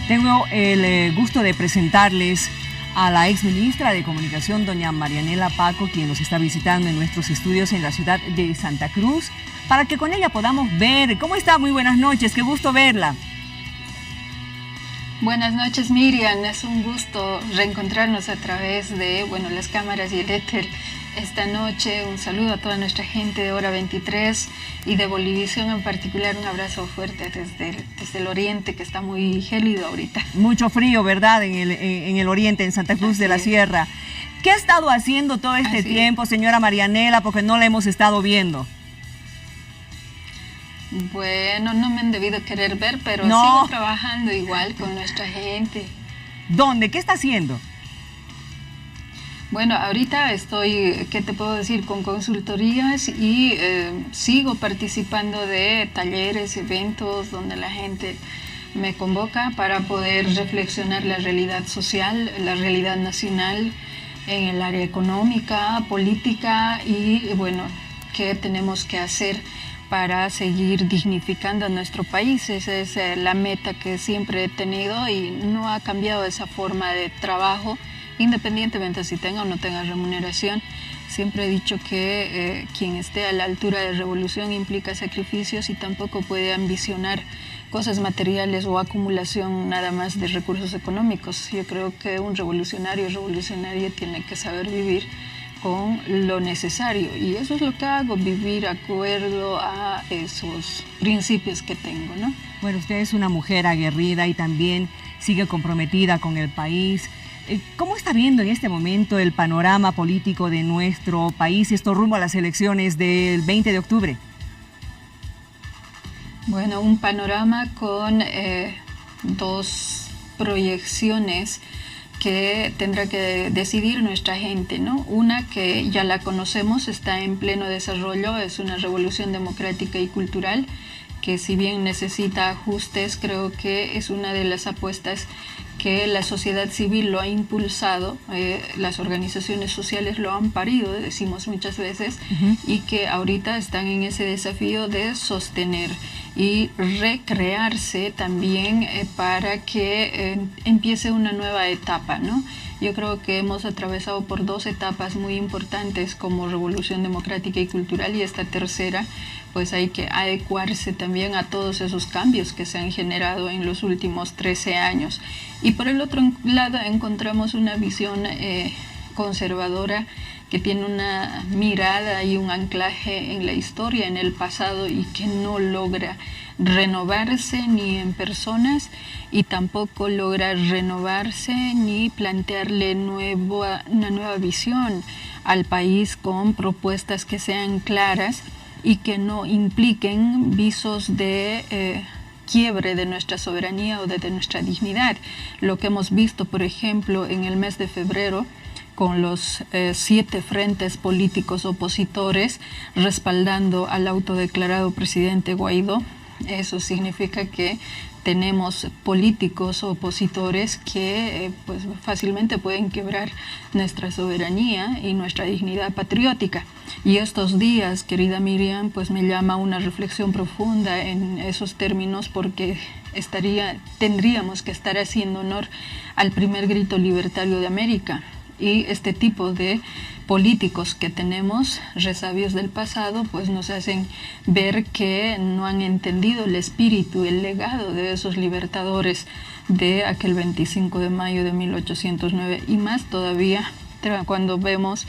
Tengo el gusto de presentarles a la exministra de Comunicación, doña Marianela Paco, quien nos está visitando en nuestros estudios en la ciudad de Santa Cruz, para que con ella podamos ver. ¿Cómo está? Muy buenas noches, qué gusto verla. Buenas noches, Miriam. Es un gusto reencontrarnos a través de las cámaras y el éter esta noche. Un saludo a toda nuestra gente de Hora 23 y de Bolivisión en particular. Un abrazo fuerte desde el oriente, que está muy gélido ahorita. Mucho frío, ¿verdad? En el oriente, en Santa Cruz de la Sierra. ¿Qué ha estado haciendo todo este tiempo, señora Marianela? Porque no la hemos estado viendo. Bueno, no me han debido querer ver, pero sigo trabajando igual con nuestra gente. ¿Dónde? ¿Qué está haciendo? Bueno, ahorita estoy, ¿qué te puedo decir? Con consultorías y sigo participando de talleres, eventos donde la gente me convoca para poder reflexionar la realidad social, la realidad nacional en el área económica, política y qué tenemos que hacer para seguir dignificando a nuestro país. Esa es la meta que siempre he tenido y no ha cambiado esa forma de trabajo, independientemente si tenga o no tenga remuneración. Siempre he dicho que quien esté a la altura de revolución implica sacrificios y tampoco puede ambicionar cosas materiales o acumulación nada más de recursos económicos. Yo creo que un revolucionaria tiene que saber vivir con lo necesario y eso es lo que hago, vivir acuerdo a esos principios que tengo, ¿no? Bueno, usted es una mujer aguerrida y también sigue comprometida con el país. ¿Cómo está viendo en este momento el panorama político de nuestro país y esto rumbo a las elecciones del 20 de octubre? Bueno, un panorama con dos proyecciones que tendrá que decidir nuestra gente, ¿no? Una que ya la conocemos, está en pleno desarrollo, es una revolución democrática y cultural que si bien necesita ajustes, creo que es una de las apuestas que la sociedad civil lo ha impulsado, las organizaciones sociales lo han parido, decimos muchas veces, y que ahorita están en ese desafío de sostener y recrearse también para que empiece una nueva etapa, ¿no? Yo creo que hemos atravesado por dos etapas muy importantes como revolución democrática y cultural y esta tercera, pues hay que adecuarse también a todos esos cambios que se han generado en los últimos 13 años. Y por el otro lado encontramos una visión conservadora que tiene una mirada y un anclaje en la historia, en el pasado y que no logra renovarse ni en personas y tampoco logra renovarse ni plantearle una nueva visión al país con propuestas que sean claras y que no impliquen visos de quiebre de nuestra soberanía o de nuestra dignidad. Lo que hemos visto, por ejemplo, en el mes de febrero, con los 7 frentes políticos opositores respaldando al autodeclarado presidente Guaidó, eso significa que tenemos políticos opositores que pues fácilmente pueden quebrar nuestra soberanía y nuestra dignidad patriótica. Y estos días, querida Miriam, pues me llama a una reflexión profunda en esos términos porque tendríamos que estar haciendo honor al primer grito libertario de América. Y este tipo de políticos que tenemos, resabios del pasado, pues nos hacen ver que no han entendido el espíritu, el legado de esos libertadores de aquel 25 de mayo de 1809 y más todavía cuando vemos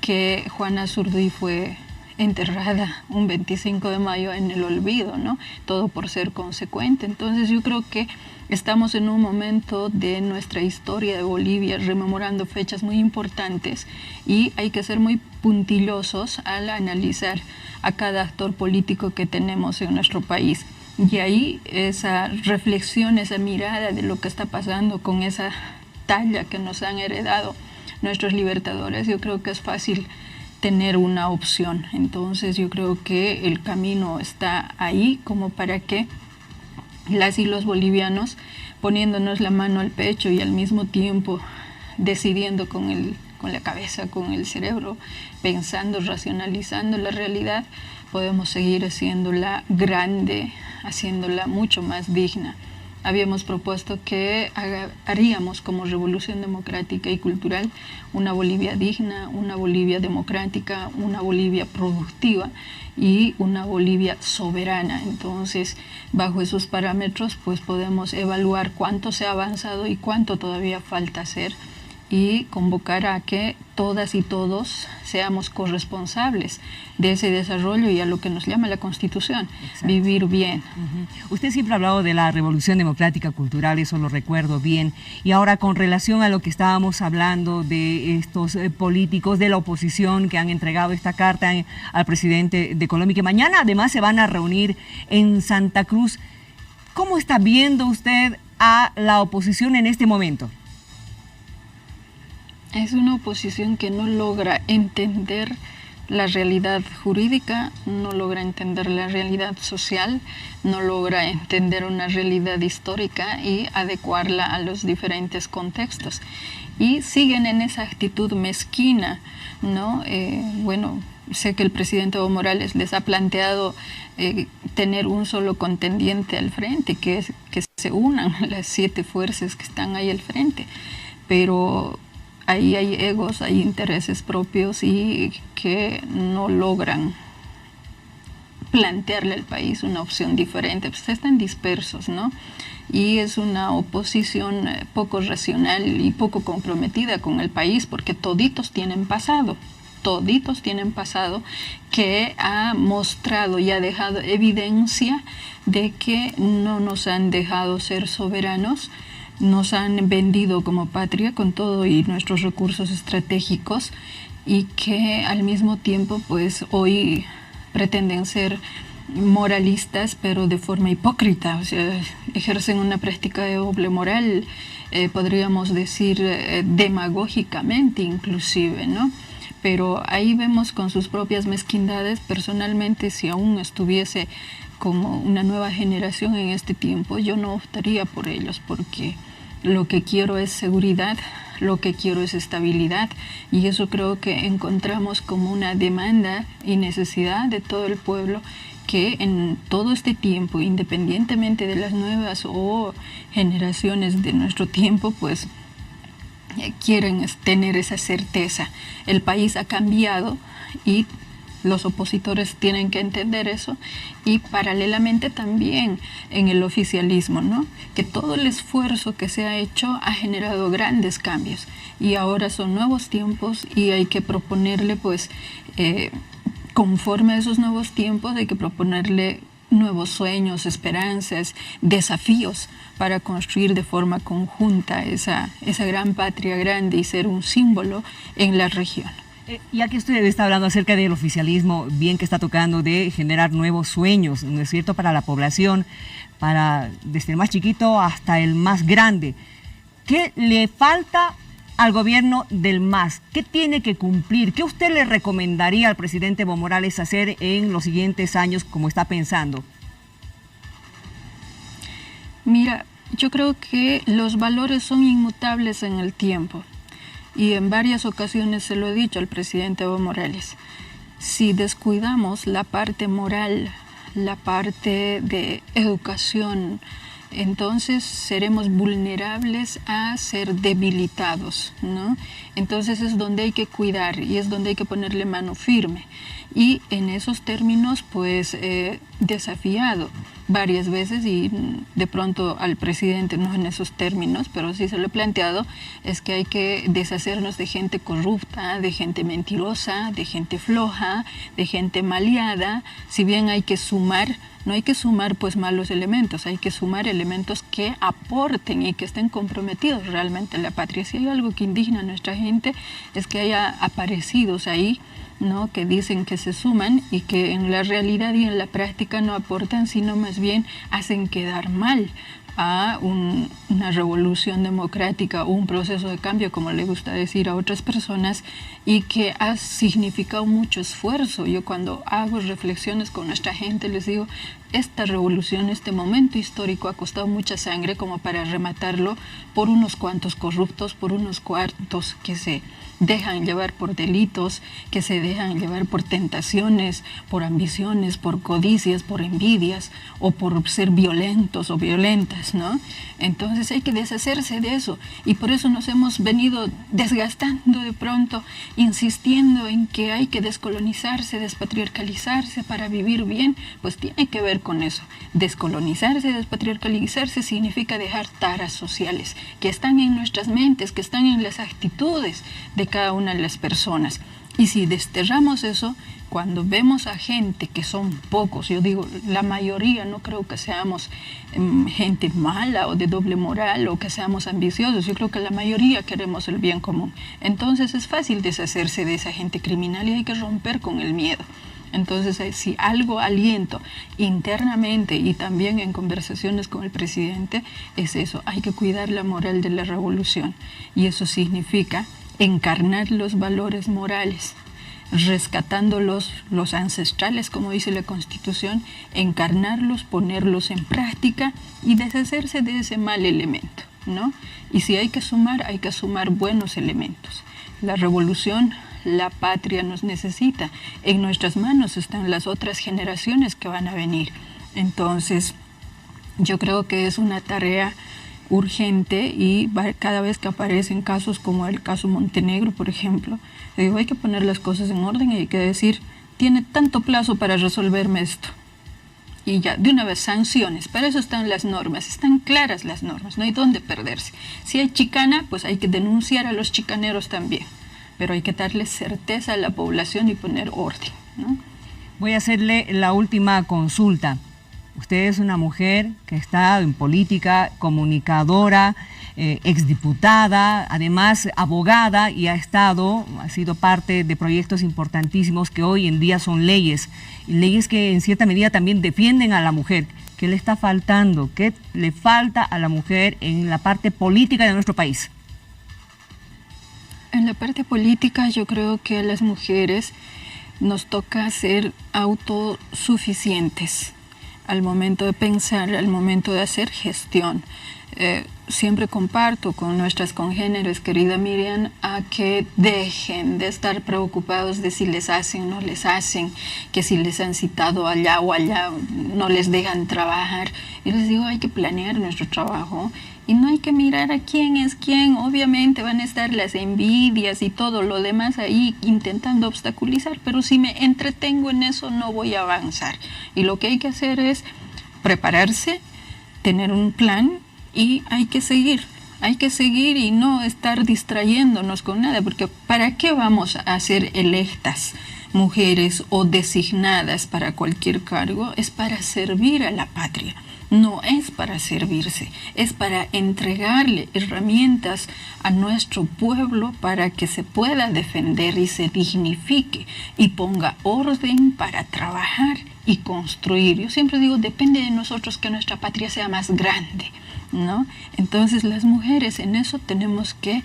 que Juana Zurduy fue enterrada un 25 de mayo en el olvido, ¿no? Todo por ser consecuente. Entonces yo creo que estamos en un momento de nuestra historia de Bolivia rememorando fechas muy importantes y hay que ser muy puntillosos al analizar a cada actor político que tenemos en nuestro país. Y ahí esa reflexión, esa mirada de lo que está pasando con esa talla que nos han heredado nuestros libertadores, yo creo que es fácil tener una opción. Entonces yo creo que el camino está ahí como para que las y los bolivianos, poniéndonos la mano al pecho y al mismo tiempo decidiendo con la cabeza, con el cerebro, pensando, racionalizando la realidad, podemos seguir haciéndola grande, haciéndola mucho más digna. habíamos propuesto que haríamos como revolución democrática y cultural una Bolivia digna, una Bolivia democrática, una Bolivia productiva y una Bolivia soberana. Entonces, bajo esos parámetros, pues podemos evaluar cuánto se ha avanzado y cuánto todavía falta hacer, y convocar a que todas y todos seamos corresponsables de ese desarrollo y a lo que nos llama la Constitución, exacto, vivir bien. Usted siempre ha hablado de la Revolución Democrática Cultural, eso lo recuerdo bien, y ahora con relación a lo que estábamos hablando de estos políticos de la oposición que han entregado esta carta al presidente de Colombia, que mañana además se van a reunir en Santa Cruz, ¿cómo está viendo usted a la oposición en este momento? Es una oposición que no logra entender la realidad jurídica, no logra entender la realidad social, no logra entender una realidad histórica y adecuarla a los diferentes contextos. Y siguen en esa actitud mezquina, ¿no? Bueno, sé que el presidente Evo Morales les ha planteado tener un solo contendiente al frente, que se unan las 7 fuerzas que están ahí al frente, pero ahí hay egos, hay intereses propios y que no logran plantearle al país una opción diferente, pues están dispersos, ¿no? Y es una oposición poco racional y poco comprometida con el país, porque toditos tienen pasado que ha mostrado y ha dejado evidencia de que no nos han dejado ser soberanos, nos han vendido como patria con todo y nuestros recursos estratégicos, y que al mismo tiempo pues hoy pretenden ser moralistas pero de forma hipócrita, o sea, ejercen una práctica de doble moral, podríamos decir demagógicamente inclusive, ¿no? Pero ahí vemos con sus propias mezquindades. Personalmente, si aún estuviese como una nueva generación en este tiempo, yo no optaría por ellos, porque lo que quiero es seguridad, lo que quiero es estabilidad, y eso creo que encontramos como una demanda y necesidad de todo el pueblo, que en todo este tiempo, independientemente de las nuevas o generaciones de nuestro tiempo, pues quieren tener esa certeza. El país ha cambiado y los opositores tienen que entender eso, y paralelamente también en el oficialismo, ¿no? Que todo el esfuerzo que se ha hecho ha generado grandes cambios, y ahora son nuevos tiempos y hay que proponerle, pues, conforme a esos nuevos tiempos, hay que proponerle nuevos sueños, esperanzas, desafíos para construir de forma conjunta esa gran patria grande y ser un símbolo en la región. Ya que usted está hablando acerca del oficialismo, bien que está tocando de generar nuevos sueños, ¿no es cierto?, para la población, desde el más chiquito hasta el más grande. ¿Qué le falta al gobierno del MAS? ¿Qué tiene que cumplir? ¿Qué usted le recomendaría al presidente Evo Morales hacer en los siguientes años, como está pensando? Mira, yo creo que los valores son inmutables en el tiempo. Y en varias ocasiones se lo he dicho al presidente Evo Morales. Si descuidamos la parte moral, la parte de educación, entonces seremos vulnerables a ser debilitados, ¿no? Entonces es donde hay que cuidar y es donde hay que ponerle mano firme. Y en esos términos, pues, desafiado varias veces, y de pronto al presidente no en esos términos, pero sí se lo he planteado, es que hay que deshacernos de gente corrupta, de gente mentirosa, de gente floja, de gente maleada. Si bien hay que sumar, no hay que sumar pues malos elementos, hay que sumar elementos que aporten y que estén comprometidos realmente en la patria. Si hay algo que indigna a nuestra gente es que haya aparecidos ahí, ¿no?, que dicen que se suman y que en la realidad y en la práctica no aportan, sino más bien hacen quedar mal a una revolución democrática o un proceso de cambio, como le gusta decir a otras personas, y que ha significado mucho esfuerzo. Yo cuando hago reflexiones con nuestra gente les digo, esta revolución, este momento histórico ha costado mucha sangre como para rematarlo por unos cuantos corruptos, por unos cuantos que se dejan llevar por delitos, que se dejan llevar por tentaciones, por ambiciones, por codicias, por envidias o por ser violentos o violentas. personas, ¿no? Entonces hay que deshacerse de eso, y por eso nos hemos venido desgastando de pronto, insistiendo en que hay que descolonizarse, despatriarcalizarse para vivir bien. Pues tiene que ver con eso. Descolonizarse, despatriarcalizarse significa dejar taras sociales que están en nuestras mentes, que están en las actitudes de cada una de las personas. Y si desterramos eso, cuando vemos a gente, que son pocos, yo digo, la mayoría, no creo que seamos gente mala o de doble moral o que seamos ambiciosos, yo creo que la mayoría queremos el bien común. Entonces es fácil deshacerse de esa gente criminal y hay que romper con el miedo. Entonces, si algo aliento internamente y también en conversaciones con el presidente, es eso, hay que cuidar la moral de la revolución. Y eso significa encarnar los valores morales, rescatando los ancestrales, como dice la Constitución, encarnarlos, ponerlos en práctica y deshacerse de ese mal elemento, ¿no? Y si hay que sumar buenos elementos. La revolución, la patria nos necesita. En nuestras manos están las otras generaciones que van a venir. Entonces, yo creo que es una tarea urgente, y cada vez que aparecen casos como el caso Montenegro, por ejemplo, digo, hay que poner las cosas en orden y hay que decir, tiene tanto plazo para resolverme esto. Y ya, de una vez, sanciones. Para eso están las normas, están claras las normas, no hay dónde perderse. Si hay chicana, pues hay que denunciar a los chicaneros también, pero hay que darle certeza a la población y poner orden, ¿no? Voy a hacerle la última consulta. Usted es una mujer que ha estado en política, comunicadora, exdiputada, además abogada, y ha sido parte de proyectos importantísimos que hoy en día son leyes, y leyes que en cierta medida también defienden a la mujer. ¿Qué le está faltando? ¿Qué le falta a la mujer en la parte política de nuestro país? En la parte política yo creo que a las mujeres nos toca ser autosuficientes al momento de pensar, al momento de hacer gestión. Siempre comparto con nuestras congéneres, querida Miriam, a que dejen de estar preocupados de si les hacen o no les hacen, que si les han citado allá o allá no les dejan trabajar. Yo les digo, hay que planear nuestro trabajo y no hay que mirar a quién es quién. Obviamente van a estar las envidias y todo lo demás ahí intentando obstaculizar, pero si me entretengo en eso no voy a avanzar. Y lo que hay que hacer es prepararse, tener un plan, y hay que seguir y no estar distrayéndonos con nada, porque ¿para qué vamos a ser electas mujeres o designadas para cualquier cargo? Es para servir a la patria, no es para servirse, es para entregarle herramientas a nuestro pueblo para que se pueda defender y se dignifique y ponga orden para trabajar y construir. Yo siempre digo, depende de nosotros que nuestra patria sea más grande, ¿no? Entonces las mujeres en eso tenemos que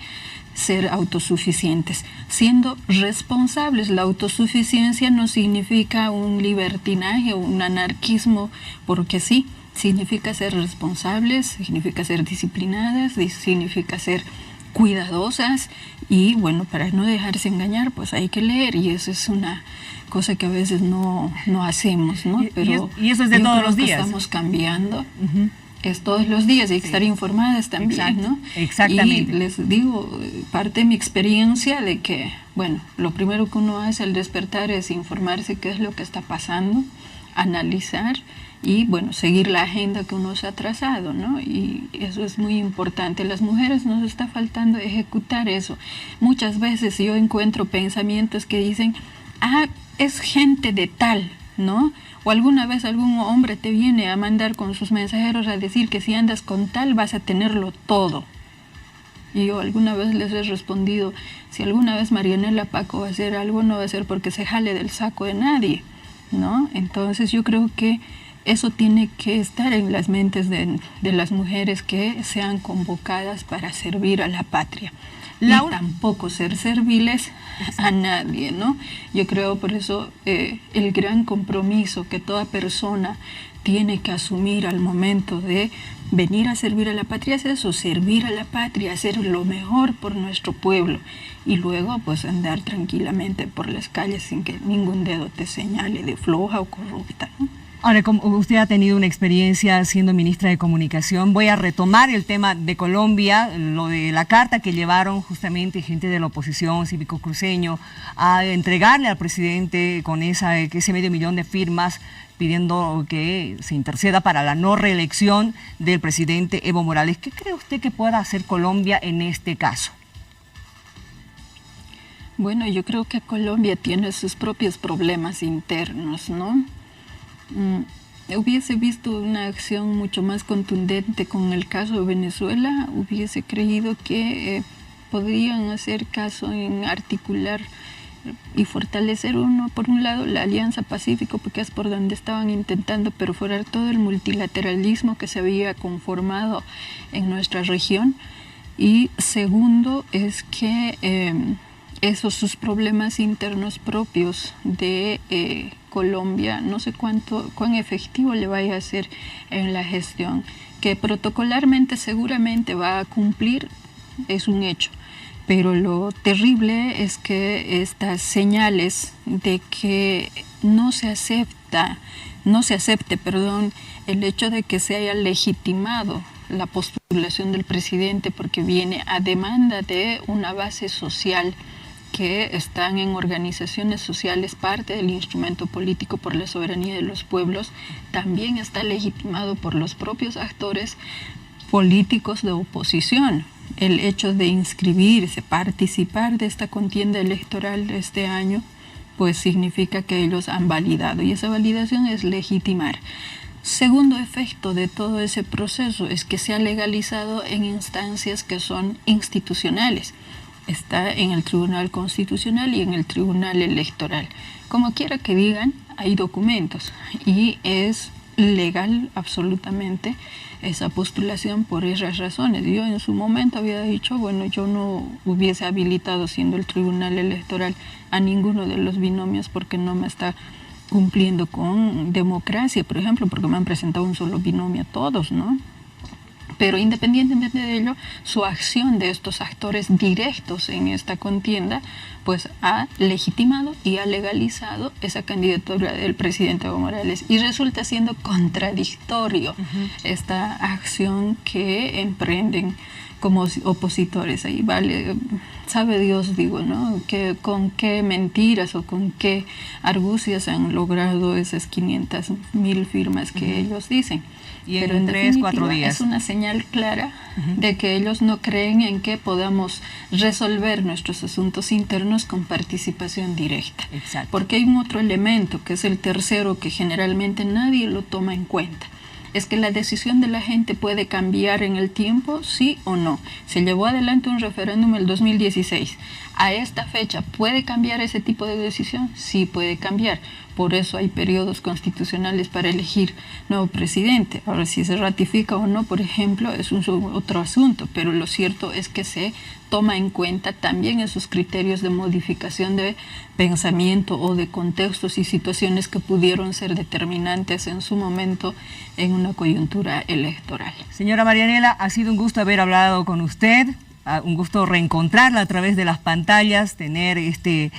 ser autosuficientes, siendo responsables. La autosuficiencia no significa un libertinaje o un anarquismo porque sí, significa ser responsables, significa ser disciplinadas, significa ser cuidadosas, y bueno, para no dejarse engañar pues hay que leer, y eso es una cosa que a veces no hacemos, ¿no? Pero y eso es de todos los días. Estamos cambiando. Es todos los días, y hay que estar informadas también. Exacto. ¿No? Exactamente. Y les digo, parte de mi experiencia de que, bueno, lo primero que uno hace al despertar es informarse qué es lo que está pasando, analizar y, bueno, seguir la agenda que uno se ha trazado, ¿no? Y eso es muy importante. Las mujeres nos está faltando ejecutar eso. Muchas veces yo encuentro pensamientos que dicen, es gente de tal, ¿no? O alguna vez algún hombre te viene a mandar con sus mensajeros a decir que si andas con tal vas a tenerlo todo. Y yo alguna vez les he respondido, si alguna vez Marianela Paco va a hacer algo, no va a ser porque se jale del saco de nadie, ¿no? Entonces yo creo que eso tiene que estar en las mentes de las mujeres que sean convocadas para servir a la patria. Y tampoco ser serviles a nadie, ¿no? Yo creo por eso el gran compromiso que toda persona tiene que asumir al momento de venir a servir a la patria es eso, servir a la patria, hacer lo mejor por nuestro pueblo, y luego pues andar tranquilamente por las calles sin que ningún dedo te señale de floja o corrupta, ¿no? Ahora, como usted ha tenido una experiencia siendo ministra de Comunicación, voy a retomar el tema de Colombia, lo de la carta que llevaron justamente gente de la oposición cívico cruceño a entregarle al presidente con ese 500.000 de firmas pidiendo que se interceda para la no reelección del presidente Evo Morales. ¿Qué cree usted que pueda hacer Colombia en este caso? Bueno, yo creo que Colombia tiene sus propios problemas internos, ¿no? Hubiese visto una acción mucho más contundente con el caso de Venezuela, hubiese creído que podrían hacer caso en articular y fortalecer por un lado la Alianza Pacífico, porque es por donde estaban intentando perforar todo el multilateralismo que se había conformado en nuestra región, y segundo es que sus problemas internos propios de Colombia, no sé cuán efectivo le vaya a ser en la gestión, que protocolarmente seguramente va a cumplir, es un hecho, pero lo terrible es que estas señales de que no se acepte, el hecho de que se haya legitimado la postulación del presidente porque viene a demanda de una base social que están en organizaciones sociales, parte del instrumento político por la soberanía de los pueblos, también está legitimado por los propios actores políticos de oposición. El hecho de inscribirse, participar de esta contienda electoral de este año, pues significa que ellos han validado, y esa validación es legitimar. Segundo efecto de todo ese proceso es que se ha legalizado en instancias que son institucionales. Está en el Tribunal Constitucional y en el Tribunal Electoral. Como quiera que digan, hay documentos y es legal absolutamente esa postulación por esas razones. Yo en su momento había dicho, bueno, yo no hubiese habilitado, siendo el Tribunal Electoral, a ninguno de los binomios porque no me está cumpliendo con democracia, por ejemplo, porque me han presentado un solo binomio a todos, ¿no? Pero independientemente de ello, su acción de estos actores directos en esta contienda, pues ha legitimado y ha legalizado esa candidatura del presidente Evo Morales. Y resulta siendo contradictorio esta acción que emprenden como opositores. Ahí vale, sabe Dios, digo, ¿no? Que con qué mentiras o con qué argucias han logrado esas 500.000 firmas que ellos dicen. Y en 3-4 días. Es una señal clara de que ellos no creen en que podamos resolver nuestros asuntos internos con participación directa. Exacto. Porque hay un otro elemento, que es el tercero, que generalmente nadie lo toma en cuenta. Es que la decisión de la gente puede cambiar en el tiempo, sí o no. Se llevó adelante un referéndum en el 2016. A esta fecha, ¿puede cambiar ese tipo de decisión? Sí puede cambiar. Por eso hay periodos constitucionales para elegir nuevo presidente. Ahora, si se ratifica o no, por ejemplo, es otro asunto, pero lo cierto es que se toma en cuenta también esos criterios de modificación de pensamiento o de contextos y situaciones que pudieron ser determinantes en su momento en una coyuntura electoral. Señora Marianela, ha sido un gusto haber hablado con usted. Un gusto reencontrarla a través de las pantallas, tener este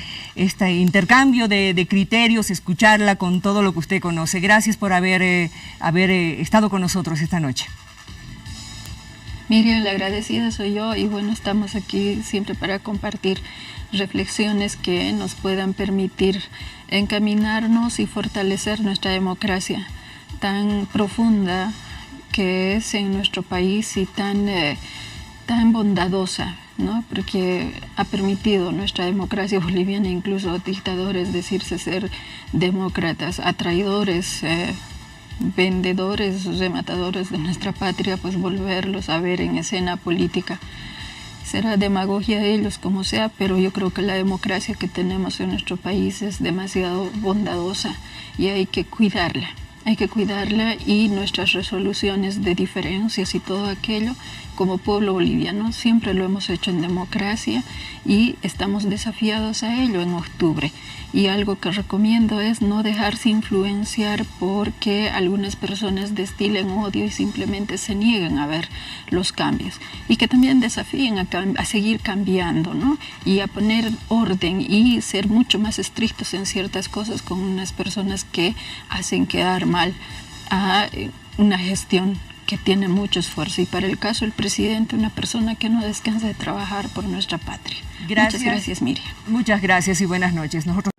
intercambio de criterios, escucharla con todo lo que usted conoce. Gracias por haber estado con nosotros esta noche. Miriam, la agradecida soy yo, y bueno, estamos aquí siempre para compartir reflexiones que nos puedan permitir encaminarnos y fortalecer nuestra democracia tan profunda que es en nuestro país y tan bondadosa, ¿no? Porque ha permitido nuestra democracia boliviana, incluso a dictadores, decirse ser demócratas, a traidores, vendedores, rematadores de nuestra patria, pues volverlos a ver en escena política. Será demagogia de ellos como sea, pero yo creo que la democracia que tenemos en nuestro país es demasiado bondadosa y hay que cuidarla. Hay que cuidarla, y nuestras resoluciones de diferencias y todo aquello como pueblo boliviano. Siempre lo hemos hecho en democracia y estamos desafiados a ello en octubre. Y algo que recomiendo es no dejarse influenciar porque algunas personas destilen odio y simplemente se niegan a ver los cambios. Y que también desafíen a seguir cambiando, ¿no? Y a poner orden y ser mucho más estrictos en ciertas cosas con unas personas que hacen quedar mal a una gestión que tiene mucho esfuerzo. Y para el caso del presidente, una persona que no descansa de trabajar por nuestra patria. Gracias. Muchas gracias, Miriam. Muchas gracias y buenas noches. Nosotros